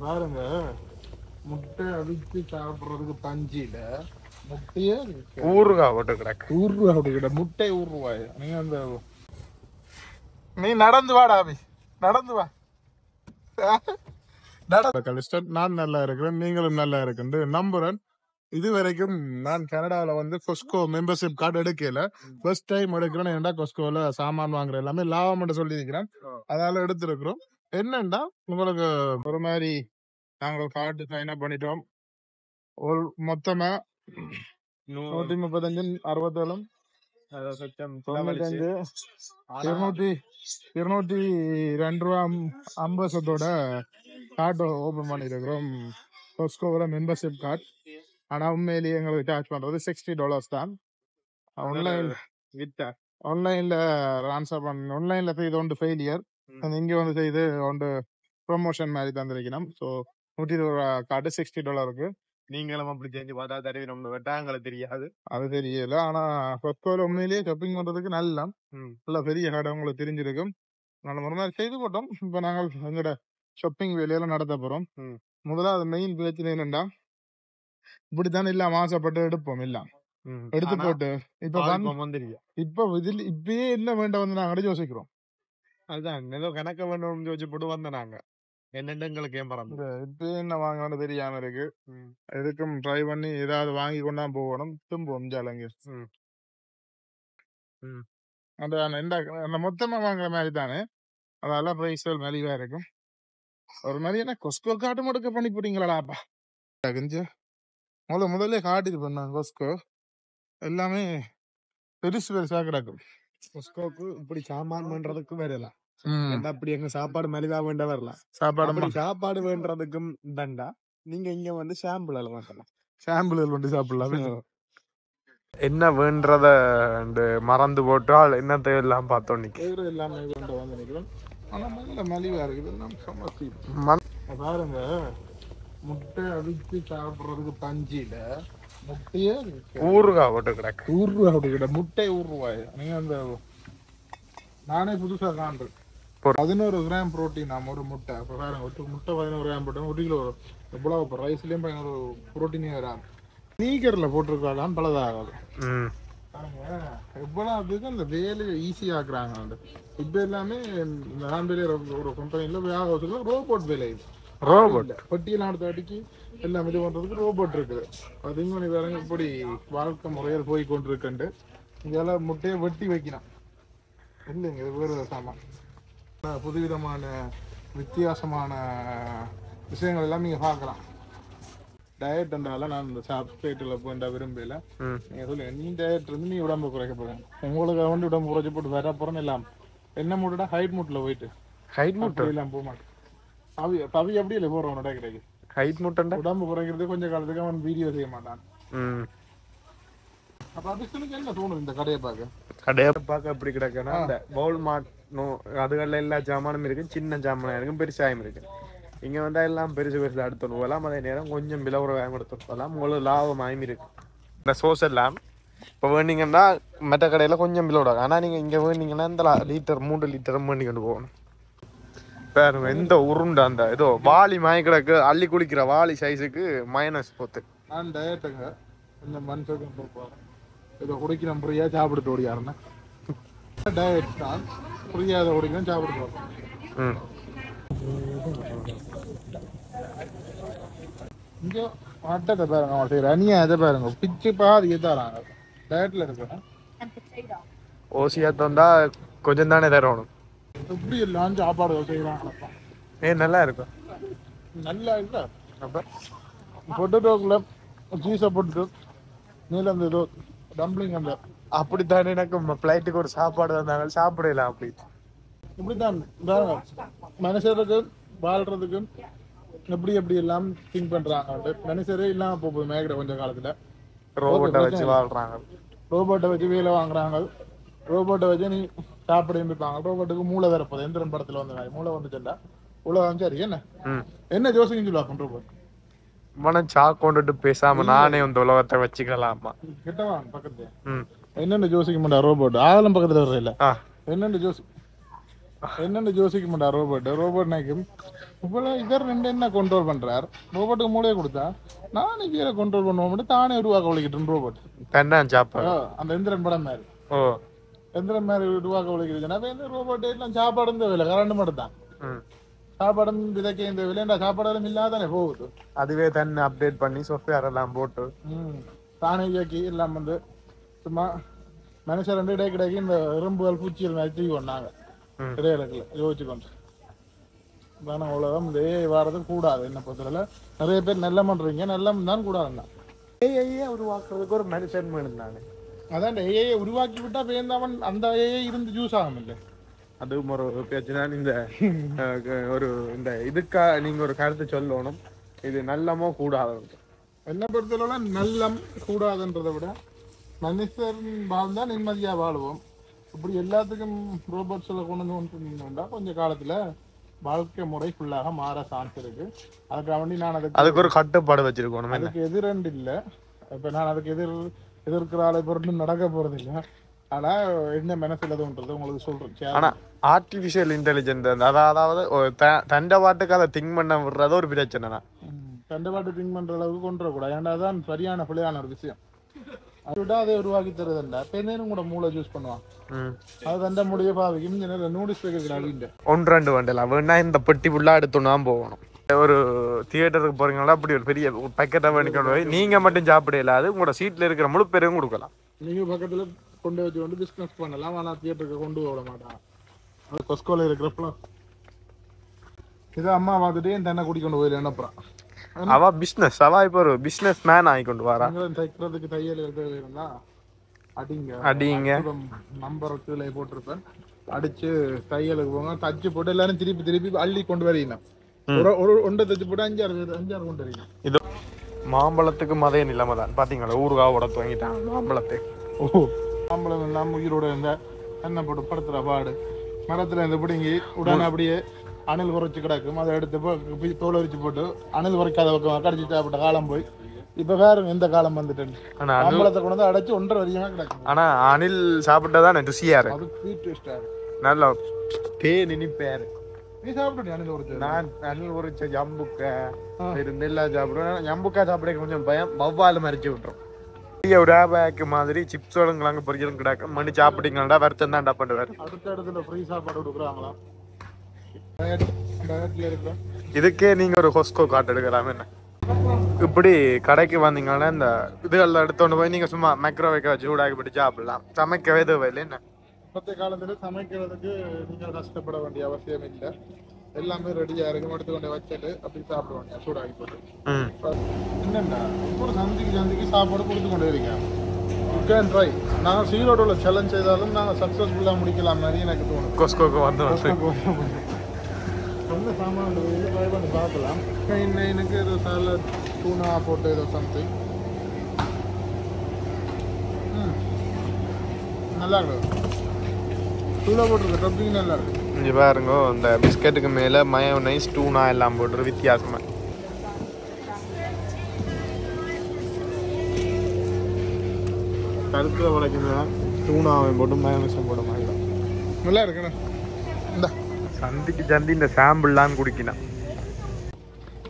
பாருங்க, முட்டை அவிச்சு சாப்பிடுறதுக்கு பஞ்சில முட்டையே ஊறுகாய் போட்டு கிடக்கு. ஊர்ரூவா கிட்ட முட்டை ஊர்ரூவாய். நீங்க அந்த நீ நடந்து வாடா அபி, நடந்து வா. நான் நல்லா இருக்கிறேன், நீங்களும் நல்லா இருக்குன்னு நம்புறேன். இது வரைக்கும் நான் கனடாவில் வந்து கொஸ்கோ மெம்பர்ஷிப் கார்டு எடுக்கல. ஃபர்ஸ்ட் டைம் எடுக்கிறேன். ஏன்டா கொஸ்கோவில் சாமான் வாங்குற எல்லாமே லாபம் சொல்லியிருக்கிறேன், அதால எடுத்திருக்கிறோம். என்னண்டா உங்களுக்கு ஒரு மாதிரி நாங்கள் கார்டு சைன் அப் பண்ணிட்டோம். ஒரு மொத்தமா 135 67 95 202 ரூபா 50 சத்தோட கார்டு ஓபன் பண்ணிருக்கிறோம். கொஸ்கோவோட மெம்பர்ஷிப் கார்டு. ஆனா உண்மையிலேயே எங்களுக்கு சார்ஜ் பண்றது $60 தான். ஆன்லைன்ல ஆன்சர் பண்ண ஆன்லைன்ல செய்து ஒன்று ஃபெயிலியர், இங்க வந்து செய்து ஒன்று ப்ரொமோஷன் மாதிரி தந்திருக்கணும். So 120 card $60. நீங்களும் அப்படி செஞ்சு பார்த்தா தருவி நம்ம வெட்டாங்களை தெரியாது, அது தெரியல. ஆனா கொஸ்கோல உண்மையிலேயே ஷாப்பிங் பண்றதுக்கு நல்ல பெரிய கடை உங்களுக்கு தெரிஞ்சிருக்கும். நல்ல ஒரு மாதிரி செய்து போட்டோம். இப்ப நாங்கள் எங்களோட ஷாப்பிங் வேலையெல்லாம் நடத்த போறோம். முதலாவது மெயின் பிரச்சனை என்னன்னா, இப்படித்தானே இல்லாம ஆசைப்பட்டு எடுப்போம், இல்ல எடுத்து போட்டு இப்ப இதில் இப்பயே என்ன வேண்டாம் வந்து நாங்க யோசிக்கிறோம். அதுதான் ஏதோ கணக்க வேண்டும் யோசிச்சு போட்டு வந்த நாங்க என்னென்ன எங்களுக்கு ஏன் பறந்து இப்ப என்ன வாங்கணும்னு தெரியாம இருக்கு. எதுக்கும் ட்ரை பண்ணி ஏதாவது வாங்கி கொண்டா போகணும். திரும்புவோம் ஜாலங்க அந்த மொத்தமா வாங்குற மாதிரி தானே, அதெல்லாம் பிரைஸ்கள் மலிவா இருக்கும். ஒரு மாதிரி என்ன கொஸ்கோ காட்டு முடுக்க பண்ணி போட்டீங்களாடாப்பா. முதல்ல காட்டிட்டு பண்ணாங்க. கொஸ்கோ எல்லாமே பெருசு பெருசா கிடக்கும். கொஸ்கோக்கு இப்படி சாமான் பண்றதுக்கு வரலாம், அப்படி எங்க சாப்பாடு மலிவா வேண்ட வரலாம். சாப்பாடு வேண்டதுக்கும் தண்டா நீங்க இங்க வந்து சாம்பிள் மாட்டலாம், சாம்பிள் வந்து சாப்பிடலாம். என்ன வேண்டத மறந்து போட்டால் என்னத்தை எல்லாம் பார்த்தோம். எல்லாமே வந்து நிக்கிறோம். ஆனா நல்ல மலிவா இருக்குது. பாருங்க, முட்டை அவிச்சு சாப்பிடுறதுக்கு பஞ்சில முட்டையே ஊறுகாய் போட்டு கிடக்கு. ஊர்ரூவா கிட்ட முட்டை ஊர்ரூவாய். நீங்க அந்த நானே புதுசா காண்றேன். 11 கிராம் புரோட்டீன் நாம ஒரு முட்டை. அப்ப பாருங்க, முட்டை 11 கிராம் போட்டோம். 1 கிலோ எவ்வளவு ரைஸ்லயும் 11 புரோட்டீனே வராது. ஸ்னீக்கர்ல போட்டிருக்காதான் பலதாகாது. எவ்வளவு அந்த வேலையை ஈஸி ஆக்குறாங்க. இப்ப எல்லாமே நான் ஒரு கம்பெனில வேலை ரோபோட் வேலை. ரோபோட் பட்டியெல்லாம் எடுத்து அடிக்கி எல்லாம் இது பண்றதுக்கு ரோபோட் இருக்குது. அதுங்க வேற இப்படி வாழ்க்கை முறையில் போய் கொண்டிருக்குண்டு இதெல்லாம் முட்டையை வெட்டி வைக்கணும் இல்லைங்க. இது வேறு சாமான், புதுவிதமான வித்தியாசமான விஷயங்கள் எல்லாம் நீங்க பார்க்கலாம். டயட் என்றால நான் இந்த சாப்பிட்டேட்டில் போயிட்டா விரும்பல. நீங்க சொல்லுங்க, நீ டயட் இருந்து நீ உடம்பு குறைக்க போறேன், உங்களுக்கு வந்து உடம்பு குறைச்சி போட்டு வர போறேன்னு எல்லாம் என்ன மூட்டா ஹைட் மூட்டில் போயிட்டு ஹைட் மூட்டை எல்லாம் போக மாட்டேன். பவி அப்படி இல்லை போறோம் கிடையாது. ஹைட் மூட்டை உடம்பு குறைக்கிறது கொஞ்சம் காலத்துக்கு அவன் வீடியோ செய்ய மாட்டான். அப்ப அதுக்கு என்ன தோணுது இந்த கடையை பார்க்க எப்படி கிடக்குன்னா, இந்த பவுல் மாட் அதுகள்ல எல்லா ஜாமானும் இருக்கு, சின்ன ஜாமானா இருக்கும், பெருசாயும் இருக்கு. இங்க வந்தா எல்லாம் பெருசு பெருசு அடுத்து போகலாம். அதே நேரம் கொஞ்சம் விலவுரம் கொடுத்து போகலாம். உங்களுக்கு லாபமாயும் இருக்கு. இந்த சோஸ் எல்லாம் இப்போ வேண்டிங்கன்னா மற்ற கடையில கொஞ்சம் விலோட, ஆனா நீங்க இங்க வேண்டிங்கன்னா இந்த லிட்டர் 3 லிட்டர் வேண்டி கொண்டு போகணும். பாருங்க, எந்த உருண்டை அந்த ஏதோ வாளி மாய் கிடக்கு, அள்ளி குளிக்கிற வாளி சைஸுக்கு மைனஸ் போத்து. நான் டயட்டுங்க இந்த மனுஷன் ஏதோ குடிக்கிற ஃப்ரீயா சாப்பிட்டு ஓடியாருன்னா டயட் தான், ஃப்ரீயா அதை குடிக்கணும் சாப்பிட்டு போகிறோம். இங்கே மட்டத்தை பாருங்க, அவங்க செய்கிற அணியா இதை பாருங்க, பிச்சு பாதி தராங்க. டயட்ல இருக்கேன் ஓசியா தந்தா கொஞ்சம் தானே தரணும். எப்படி எல்லாம் சாப்பாடு செய்யறாங்க, நல்லா இருக்கும். நல்லா இல்லை அப்போ பொட்டேட்டோக்குள்ள சீஸை போட்டுட்டு நீல அந்த ஏதோ டம்ப்ளிங் அந்த அப்படித்தானே எனக்கு பிளைட்டுக்கு ஒரு சாப்பாடு தந்தாங்க, சாப்பிடலாம். அப்படி இப்படித்தான் மனுஷருக்கு வாழ்றதுக்கு எப்படி எப்படி எல்லாம் திங்க் பண்றாங்க. மனுஷரே இல்லாம போகுது மேகிற கொஞ்ச காலத்துல. ரோபோட்டை வச்சு வாழ்றாங்க, ரோபோட்டை வச்சு வேலை வாங்குறாங்க, ரோபோட்டை வச்சு நீ சாப்பிட இருப்பாங்க. ரோபோட்டுக்கு மூளை வரப்போது எந்திரன் படத்துல வந்து மூளை வந்துச்சுண்டா உலகம் சரி என்ன என்ன ஜோசிங்கன்னு சொல்லுவாங்க. ரோபோட் மனம் சாக் கொண்டுட்டு பேசாம நானே இந்த உலகத்தை வச்சுக்கலாமா கிட்டவா பக்கத்துல என்னென்ன ஜோசிக்க மாட்டா ரோபோட் ஆகலம் பக்கத்துல வர்ற இல்ல என்னென்ன ஜோசி என்னன்னு யோசிக்க மாட்டார் ரோபோட் நினைக்கும் இவ்வளோ இவர் ரெண்டு என்ன கண்ட்ரோல் பண்றார் ரோபோட்டுக்கு மூளையை கொடுத்தா நானே கீழே கண்ட்ரோல் பண்ணுவோம் தானே உருவாக்க ஒழிக்கிட்டேன் ரோபோட் பெண்ணான் சாப்பாடு அந்த எந்திரன் படம் மாதிரி ஓ எந்திரன் மாதிரி உருவாக்க ஒழிக்கிறதுனா இந்த ரோபோட் எல்லாம் சாப்பாடு இந்த விலை கரண்ட் மட்டும் தான் சாப்பாடும் விதைக்க இந்த விலைண்டா சாப்பாடும் இல்லாதானே போகுது அதுவே தன்னை அப்டேட் பண்ணி சாஃப்ட்வேர் எல்லாம் போட்டு தானே இயக்கி எல்லாம் வந்து சும்மா மனுஷன் ரெண்டு கிடைக்கு இந்த எறும்புகள் பூச்சிகள் மாதிரி தூக்கி கொண்டாங்க இடையில யோசிச்சுக்கொண்டு தானே அவ்வளோதான் இந்த ஏஐ வாரது கூடாது என்ன பொறுத்தவரை நிறைய பேர் நல்ல பண்றீங்க நல்ல தான் கூடாதுன்னா ஏஐயே உருவாக்குறதுக்கு ஒரு மனுஷன் வேணும் தானே அதான் ஏஐ உருவாக்கி விட்டா பேர்ந்தவன் அந்த ஏஐ இருந்து யூஸ் ஆகும் இல்லை அதுவும் ஒரு பிரச்சனை இந்த ஒரு இந்த இதுக்கா நீங்க ஒரு கருத்து சொல்லணும் இது நல்லமோ கூடாது என்ன பொறுத்தவரை நல்லம் கூடாதுன்றதை விட மனுஷன் வாழ்ந்தா நிம்மதியா வாழுவோம் இப்படி எல்லாத்துக்கும் ரோபோட்ஸ்ல கொண்டு வந்து கொஞ்சம் காலத்துல வாழ்க்கை முறை ஃபுல்லாக மாற சான்ஸ் இருக்கு அதுக்காக வேண்டி நான் அதுக்கு ஒரு கட்டுப்பாடு வச்சிருக்கணும் அதுக்கு எதிரண்டு இல்லை இப்ப நான் அதுக்கு எதிர்க்கிற ஆளை பொருள் நடக்க போறது இல்லை ஆனா என்ன மனசுல தோன்றது உங்களுக்கு சொல்றேன் ஆனா ஆர்டிபிஷியல் இன்டெலிஜென்ஸ் அதாவது தண்டை பாட்டுக்கு அதை திங்க் பண்ண விடுறது ஒரு பிரச்சனை தான் தண்டை பாட்டு திங்க் பண்ற அளவுக்கு கொண்டு கூடாது ஏன்னா அதான் சரியான பிள்ளையான ஒரு விஷயம் அதை விட அதை உருவாக்கி தருதுண்டா பெண்ணேனும் கூட மூளை யூஸ் பண்ணுவான் அது தண்டை முடிய பாவிக்கும் நூடிஸ் வைக்கிறாங்க ஒன்று ரெண்டு வண்டலாம் வேணா இந்த பெட்டி ஃபுல்லா எடுத்துனா போகணும் ஒரு தியேட்டருக்கு போறீங்களா அப்படி ஒரு பெரிய பேக்கெட்டை பண்ணிக்கொண்டு போய் நீங்க மட்டும் சாப்பிடல அது உங்களோட சீட்ல இருக்கிற முழு பேரையும் கொடுக்கலாம் நீங்க பக்கத்துல கொண்டு வச்சு கொண்டு பிஸ்னஸ் பண்ணலாம் ஆனா தியேட்டருக்கு கொண்டு போக மாட்டான் அது கொஸ்கோல இருக்கிறப்பலாம் இதை அம்மா பார்த்துட்டு என் தென்னை கூட்டிக்கொண்டு போயில என்னப்புறம் அவ பிசினஸ் அவ இப்ப ஒரு பிசினஸ் மேன் ஆகி கொண்டு வரா தைக்கிறதுக்கு தையல் இருந்தா அடிங்க நம்பர் கீழே போட்டிருப்பேன் அடிச்சு தையலுக்கு போங்க தச்சு போட்டு எல்லாரும் திருப்பி அள்ளி கொண்டு வரீங்க ஒரு ஒன்றை தச்சு போட்டு அஞ்சாறு கொண்டு வரீங்க இது மாம்பழத்துக்கு மதைய நிலைமை தான் பாத்தீங்களா ஊறுகாய் உடத்து வாங்கிட்டாங்க மாம்பழத்தை மாம்பழம் எல்லாம் உயிரோட இருந்த எண்ணெய் போட்டு படுத்துற பாடு மரத்துல இருந்து பிடிங்கி உடனே அப்படியே அணில் குறைச்சி கிடக்கும் அதை எடுத்து தோல் வரிச்சு போட்டு அணில் குறைக்காத பக்கம் கடிச்சு சாப்பிட்ட காலம் போய் இப்ப வேற எந்த காலம் வந்துட்டேன் மாம்பழத்தை கொண்டு வந்து அடைச்சு 1.5 வரையுமா கிடக்கும் ஆனா அணில் சாப்பிட்டதான் ருசியா இருக்கு அது ஸ்வீட் டேஸ்டா இருக்கு நல்லா தேன் இனிப்பேரு நீ சாப்பிட்டு அணில் உரைச்சு நான் அணில் உரைச்ச ஜம்புக்கா நெல்லா சாப்பிடுவேன் ஜம்புக்கா சாப்பிட கொஞ்சம் பயம் வவ்வால் மறைச்சு விட்டுரும் ஒரு ஆபாக்கு மாதிரி சிப்ஸ் அங்க பொரிக்கலும் கிடக்கும் மணி சாப்பிட்டீங்களா வருத்தம் தான் பண்ணுவாரு அடுத்த இடத்துல ஃப்ரீ சாப்பாடு கொடுக்குறாங்களா இதுக்கே நீங்க ஒரு ஹொஸ்கோ காட்டு எடுக்கலாம் என்ன இப்படி கடைக்கு வந்தீங்கன்னா இந்த இதுகளில் எடுத்துட்டு போய் நீங்க சும்மா மைக்ரோவேவ் வச்சு சூடாக்கி போட்டு சாப்பிடலாம் சமைக்கவே தேவையில்லை என்ன மற்ற காலத்துல சமைக்கிறதுக்கு நீங்க கஷ்டப்பட வேண்டிய அவசியம் இல்லை எல்லாமே ரெடியா இருக்கும் எடுத்து கொண்டு வச்சுட்டு அப்படி சாப்பிடுவாங்க சூடாக்கி போட்டு என்னன்னா ஒவ்வொரு சந்திக்கு சாப்பாடு கொடுத்து கொண்டு இருக்கேன் யூ கேன் ட்ரை நாங்கள் சீரோட சேலஞ்ச் செய்தாலும் நாங்கள் சக்ஸஸ்ஃபுல்லாக முடிக்கலாம் மாதிரி எனக்கு தோணும் கொஸ்கோக்கு வந்து சொந்த சாமான் ட்ரை பண்ணி பார்க்கலாம் இன்னைக்கு ஏதோ சாலட் டூனா போட்டு ஏதோ சம்திங் நல்லா இருக்கு டூனா போட்டிருக்கு டப்பிங் நல்லா இருக்கு இங்கே பாருங்க இந்த பிஸ்கட்டுக்கு மேலே மயோனைஸ் டூனா எல்லாம் போட்டு வித்தியாசமா கருத்தில் உடைக்கிறதா டூனாவை போட்டு மயோனைஸும் போட மாதிரி நல்லா இருக்குண்ணா இந்த சந்தி இந்த சாம்பிள்லாம் குடிக்கணும்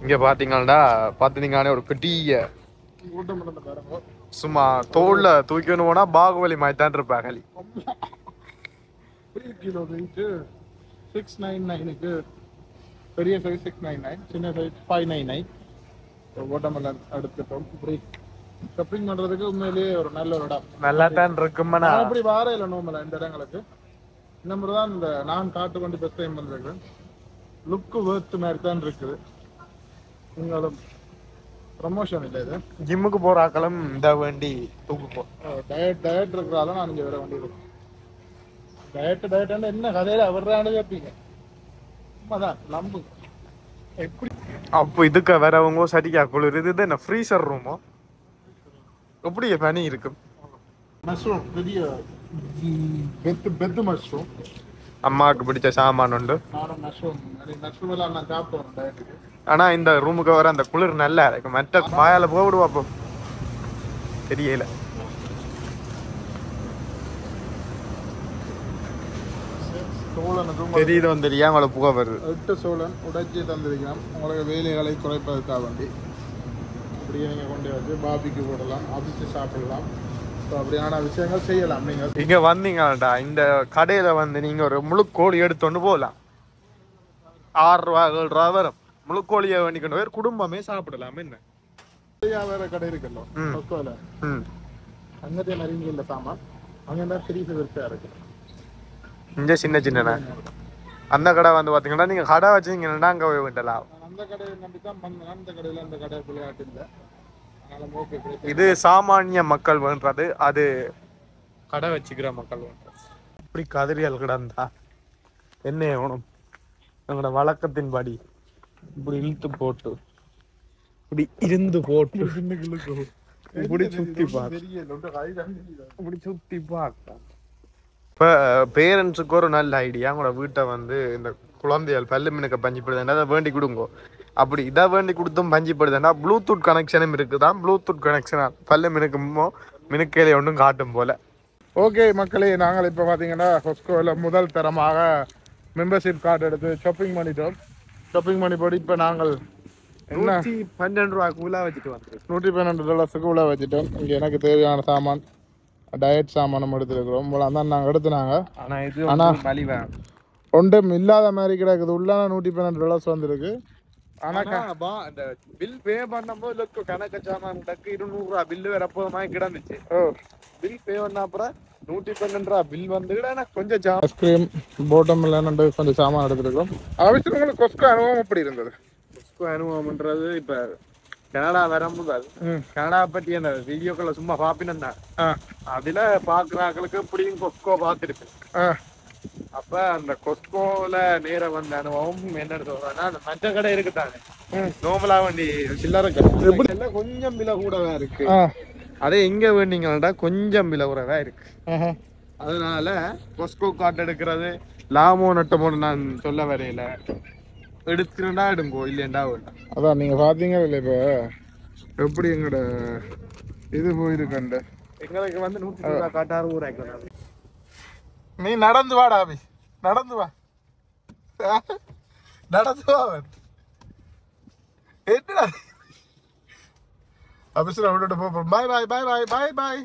இங்கே பார்த்தீங்கன்னா ஒரு பெரிய சும்மா தோல்ல தூக்கின்னு போனா பாகுபலி மாதிரி தான் இருப்பாங்க கிலோ வெயிட் 699க்கு பெரிய சைஸ் 699 சின்ன சைஸ் 599 வாட்டர்மெலன் எடுத்துட்டோம் இப்படி ஷாப்பிங் பண்றதுக்கு உண்மையிலேயே ஒரு நல்ல ஒரு இடம் நல்லா தான் இருக்கும்னா அப்படி வார இல்லை நோமல இந்த இடங்களுக்கு இந்த மாதிரி தான் இந்த நான் காட்டு கொண்டு பெஸ்ட் டைம் வந்திருக்கேன் லுக்கு வேர்த்து மாதிரி தான் இருக்குது நீங்களும் ப்ரமோஷன் இல்லை இது ஜிம்முக்கு போகிற ஆக்களும் இந்த வேண்டி தூக்கு டயட் இருக்கிறாலும் நான் இங்கே வர வேண்டி இருக்கு டயட் என்ன கதையில அவர்றானு கேட்பீங்க அதான் நம்பு எப்படி அப்போ இதுக்கு வரவங்க சரிக்கா குளிர் இது என்ன ஃப்ரீசர் ரூமோ எப்படி பனி இருக்கும் மஷ்ரூம் பெரிய பெத்து மஷ்ரூம் அம்மாவுக்கு பிடிச்ச சாமான் உண்டு நானும் மஷ்ரூம் எல்லாம் நான் சாப்பிடுவேன் டயட்டுக்கு ஆனா இந்த ரூமுக்கு வர அந்த குளிர் நல்லா இருக்கும் மற்ற வாயால போடுவா அப்போ தெரியல சோழனுக்கும் தெரியுது வந்துருயா உங்களை புகை வருது. 8 சோழன் உடைச்சி தந்திருக்கிறோம் உங்களுக்கு வேலைகளை குறைப்பதற்காக வேண்டி. அப்படியே நீங்கள் கொண்டு வச்சு பாபிக்கு போடலாம், அபிச்சு சாப்பிடலாம். ஸோ அப்படியான விஷயங்கள் செய்யலாம். நீங்கள் இங்க வந்தீங்கடா இந்த கடையில வந்து நீங்க ஒரு முழு கோழி எடுத்துட்டு போகலாம். 6 ரூபா 7 ரூபா வரும். முழு கோழியை வேண்டி கொண்டு போய் குடும்பமே சாப்பிடலாம். என்ன வேற கடை இருக்குல்ல சொக்கோல, அங்கத்தையும் நிறைய இல்லை சாமான். அங்கே தான் பெரிய விற்பனையாக இருக்கு. இங்க சின்ன சின்ன அந்த கடை வந்து பாத்தீங்கன்னா நீங்க கடை வச்சீங்கன்னா அங்க போய் விட்டலாம். அந்த கடையை நம்பி தான் வந்தேன். அந்த கடையில் அந்த கடை விளையாட்டு இல்லை. அதனால ஓகே. இது சாமானிய மக்கள் வேண்டது, அது கடை வச்சுக்கிற மக்கள் வேண்டது. இப்படி கதிரியல் கிடந்தா என்ன வேணும்? எங்களோட வழக்கத்தின்படி இப்படி இழுத்து போட்டு இப்படி இருந்து போட்டு இப்படி சுத்தி பார்க்க. இப்ப பேரண்ட்ஸுக்கு ஒரு நல்ல ஐடியா, உங்களோட வீட்டை வந்து இந்த குழந்தைகள் பல்லு மினுக்க பஞ்சிப்படுதுன்னா அதை வேண்டி கொடுங்கோ. அப்படி இதை வேண்டி கொடுத்தும் பஞ்சிப்படுதுன்னா ப்ளூடூத் கனெக்ஷனும் இருக்குதான். ப்ளூடூத் கனெக்ஷனா பல்லு மினுக்குமோ மினுக்கையில ஒன்றும் காட்டும் போல. ஓகே மக்களே, நாங்கள் இப்போ பார்த்தீங்கன்னா ஹொஸ்கோவில் முதல் தரமாக மெம்பர்ஷிப் கார்டு எடுத்து ஷாப்பிங் பண்ணிட்டோம். ஷாப்பிங் பண்ணி போட்டு இப்போ நாங்கள் என்ன $12 உலா வச்சுட்டு வந்து $112 உள்ள வச்சுட்டோம். இங்கே எனக்கு தேவையான சாமான் டயட் சாமானம் எடுத்துருக்குறோம். போல தான் நாங்கள் எடுத்துனாங்க. ஆனால் ஒன்றும் இல்லாத மாதிரி கிடக்குது. உள்ள $112 வந்துருக்கு. ஆனால் அந்த பில் பே பண்ணும்போது கணக்கு சாமான் $200 பில்லு வரப்போ மாதிரி கிடந்துச்சு. பில் பே பண்ண அப்புறம் $112 பில் வந்து கொஞ்சம் ஐஸ்கிரீம் போட்டம் இல்லைன்னு கொஞ்சம் சாமான் எடுத்துருக்கோம். அவசியம் உங்களுக்கு கொஸ்கோ அனுபவம் எப்படி இருந்தது? கொஸ்கோ அனுபவம்ன்றது இப்போ கனடா வரும்போது கனடா பற்றி அந்த வீடியோக்களை சும்மா பாப்பினேன் தான். அதுல பாக்குறாங்களுக்கு எப்படியும் கொஸ்கோ பார்த்துருக்கு. அப்ப அந்த கொஸ்கோல நேரம் வந்த அனுபவம் என்ன சொல்றேன்னா, அந்த மற்ற கடை இருக்குதானே நோமலா வண்டி சில்லறை கடை கொஞ்சம் விலை கூடவா இருக்கு. அதே எங்க வேண்டிங்கன்னா கொஞ்சம் விலை கூடவா இருக்கு. அதனால கொஸ்கோ கார்டு எடுக்கிறது லாமோ நட்டமோன்னு நான் சொல்ல வரையில, எடுத்துட்டா எடுங்கோ இல்லையண்டா வேண்டாம். அதான் நீங்க பாத்தீங்க இல்லை இப்போ எப்படி எங்களோட இது போயிருக்கண்ட எங்களுக்கு வந்து $100 காட்டாரு ஊராக்கலாம். நீ நடந்து வாடா அபி, நடந்து வா, நடந்து வா. என்ன அபிஷேகம் விட்டுட்டு போ. பாய் பாய் பாய் பாய் பாய் பாய்.